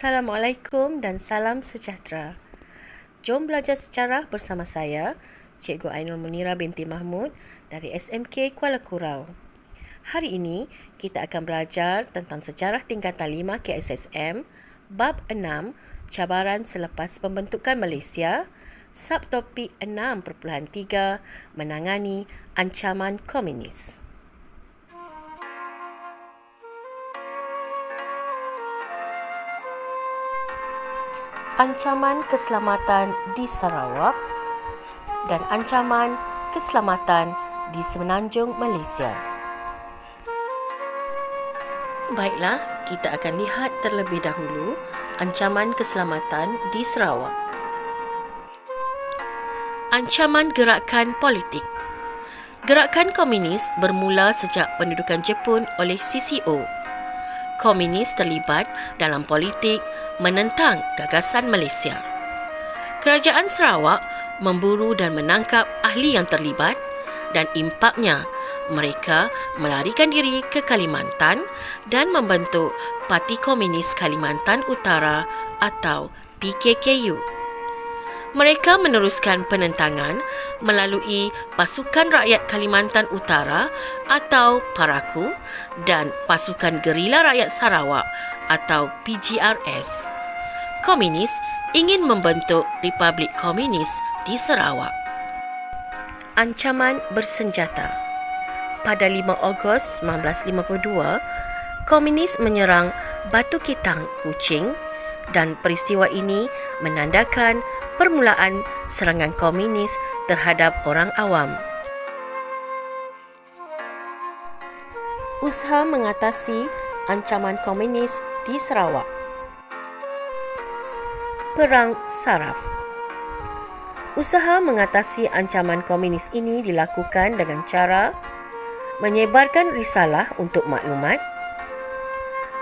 Assalamualaikum dan salam sejahtera. Jom belajar sejarah bersama saya, Cikgu Ainul Munira binti Mahmud dari SMK Kuala Kurau. Hari ini, kita akan belajar tentang sejarah tingkatan 5 KSSM, bab 6, cabaran selepas pembentukan Malaysia, subtopik 6.3, menangani ancaman komunis. Ancaman keselamatan di Sarawak dan ancaman keselamatan di Semenanjung Malaysia. Baiklah, kita akan lihat terlebih dahulu ancaman keselamatan di Sarawak. Ancaman gerakan politik. Gerakan komunis bermula sejak pendudukan Jepun oleh CCO. Komunis terlibat dalam politik menentang gagasan Malaysia. Kerajaan Sarawak memburu dan menangkap ahli yang terlibat dan impaknya mereka melarikan diri ke Kalimantan dan membentuk Parti Komunis Kalimantan Utara atau PKKU. Mereka meneruskan penentangan melalui Pasukan Rakyat Kalimantan Utara atau PARAKU dan Pasukan Gerila Rakyat Sarawak atau PGRS. Komunis ingin membentuk Republik Komunis di Sarawak. Ancaman bersenjata. Pada 5 Ogos 1952, Komunis menyerang Batu Kitang, Kuching, dan peristiwa ini menandakan permulaan serangan komunis terhadap orang awam. Usaha mengatasi ancaman komunis di Sarawak. Perang saraf. Usaha mengatasi ancaman komunis ini dilakukan dengan cara menyebarkan risalah untuk maklumat,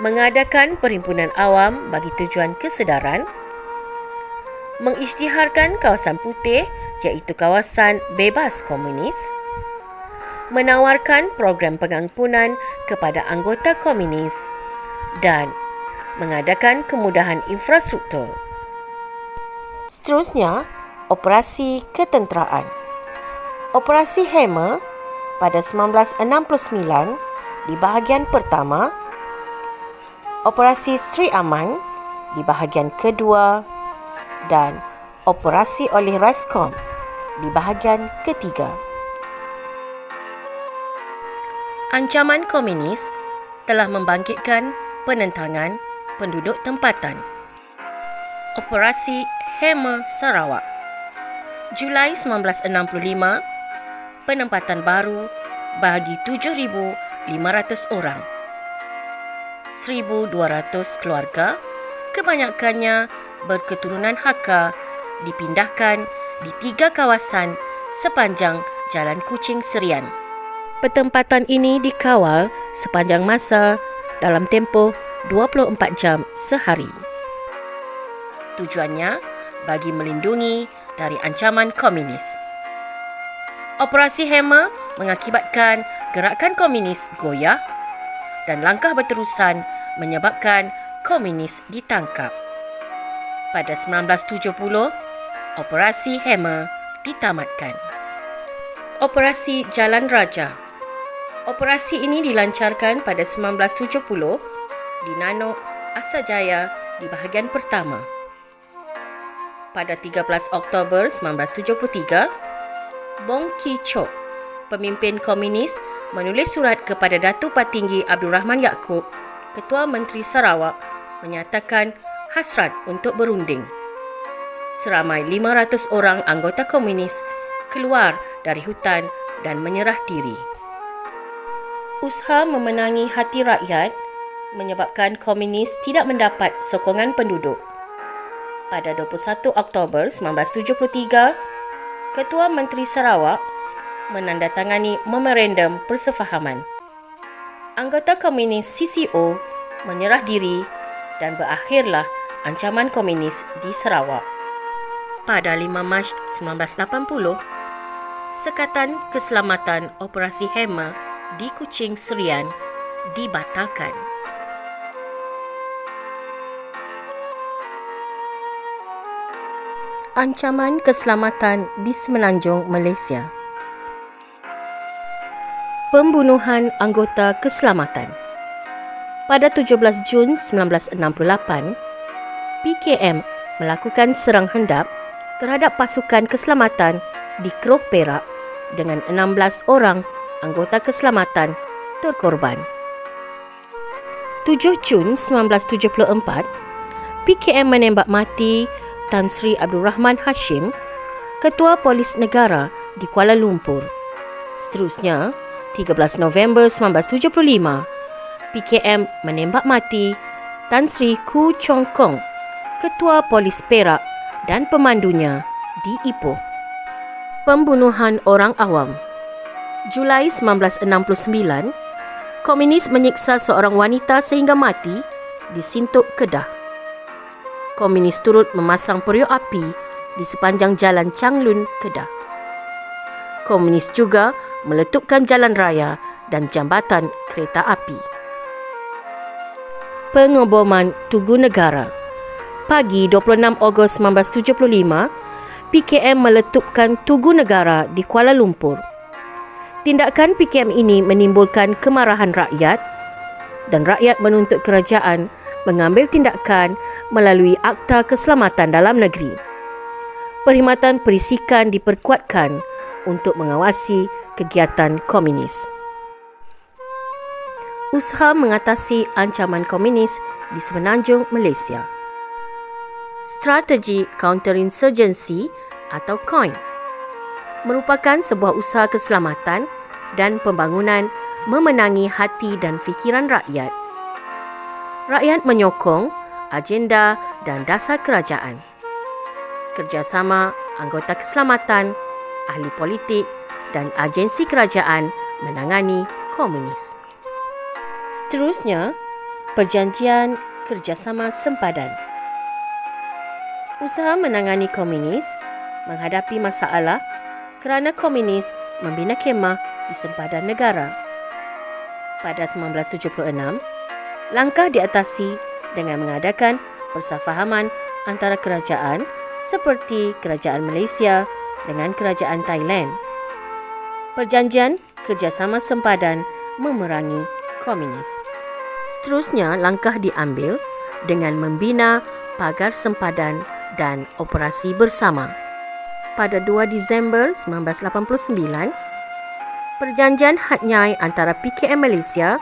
mengadakan perhimpunan awam bagi tujuan kesedaran, mengisytiharkan kawasan putih iaitu kawasan bebas komunis, menawarkan program pengampunan kepada anggota komunis dan mengadakan kemudahan infrastruktur. Seterusnya, operasi ketenteraan. Operasi Hammer pada 1969 di bahagian pertama, Operasi Sri Aman di bahagian kedua dan operasi oleh Rascom di bahagian ketiga. Ancaman komunis telah membangkitkan penentangan penduduk tempatan. Operasi Hammer Sarawak. Julai 1965, penempatan baru bagi 7,500 orang. 1,200 keluarga, kebanyakannya berketurunan Hakka, dipindahkan di 3 kawasan sepanjang Jalan Kuching Serian. Pertempatan ini dikawal sepanjang masa dalam tempoh 24 jam sehari. Tujuannya bagi melindungi dari ancaman komunis. Operasi Hammer mengakibatkan gerakan komunis goyah dan langkah berterusan menyebabkan komunis ditangkap. Pada 1970, Operasi Hammer ditamatkan. Operasi Jalan Raja. Operasi ini dilancarkan pada 1970 di Nanok, Asajaya di bahagian pertama. Pada 13 Oktober 1973, Bong Ki Chok, pemimpin komunis, menulis surat kepada Datuk Patinggi Abdul Rahman Yaakob, Ketua Menteri Sarawak, menyatakan hasrat untuk berunding. Seramai 500 orang anggota komunis keluar dari hutan dan menyerah diri. Usaha memenangi hati rakyat menyebabkan komunis tidak mendapat sokongan penduduk. Pada 21 Oktober 1973, Ketua Menteri Sarawak menandatangani memorandum persefahaman. Anggota komunis CCO menyerah diri dan berakhirlah ancaman komunis di Sarawak. Pada 5 Mac 1980, Sekatan Keselamatan Operasi Hammer di Kuching Serian dibatalkan. Ancaman keselamatan di Semenanjung Malaysia. Pembunuhan anggota keselamatan. Pada 17 Jun 1968, PKM melakukan serang hendap terhadap pasukan keselamatan di Keroh Perak dengan 16 orang anggota keselamatan terkorban. 7 Jun 1974, PKM menembak mati Tan Sri Abdul Rahman Hashim, Ketua Polis Negara di Kuala Lumpur. Seterusnya, 13 November 1975, PKM menembak mati Tan Sri Koo Chong Kong, Ketua Polis Perak dan pemandunya di Ipoh. Pembunuhan orang awam. Julai 1969, Komunis menyiksa seorang wanita sehingga mati di Sintok, Kedah. Komunis turut memasang periuk api di sepanjang jalan Changlun, Kedah. Komunis juga meletupkan jalan raya dan jambatan kereta api. Pengoboman Tugu Negara. Pagi 26 Ogos 1975, PKM meletupkan Tugu Negara di Kuala Lumpur. Tindakan PKM ini menimbulkan kemarahan rakyat dan rakyat menuntut kerajaan mengambil tindakan melalui Akta Keselamatan Dalam Negeri. Perkhidmatan perisikan diperkuatkan untuk mengawasi kegiatan komunis. Usaha mengatasi ancaman komunis di Semenanjung Malaysia. Strategi Counterinsurgency atau COIN merupakan sebuah usaha keselamatan dan pembangunan memenangi hati dan fikiran rakyat. Rakyat menyokong agenda dan dasar kerajaan. Kerjasama anggota keselamatan, ahli politik dan agensi kerajaan menangani komunis. Seterusnya, Perjanjian Kerjasama Sempadan. Usaha menangani komunis menghadapi masalah kerana komunis membina kemah di sempadan negara. Pada 1976, langkah diatasi dengan mengadakan persefahaman antara kerajaan seperti Kerajaan Malaysia dengan Kerajaan Thailand. Perjanjian Kerjasama Sempadan memerangi komunis. Seterusnya, langkah diambil dengan membina pagar sempadan dan operasi bersama. Pada 2 Disember 1989, Perjanjian Hat Nyai antara PKM Malaysia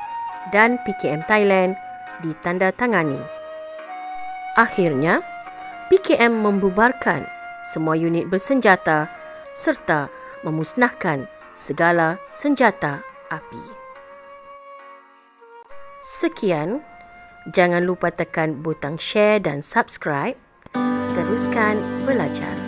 dan PKM Thailand ditandatangani. Akhirnya, PKM membubarkan semua unit bersenjata serta memusnahkan segala senjata api. Sekian, jangan lupa tekan butang share dan subscribe. Teruskan belajar.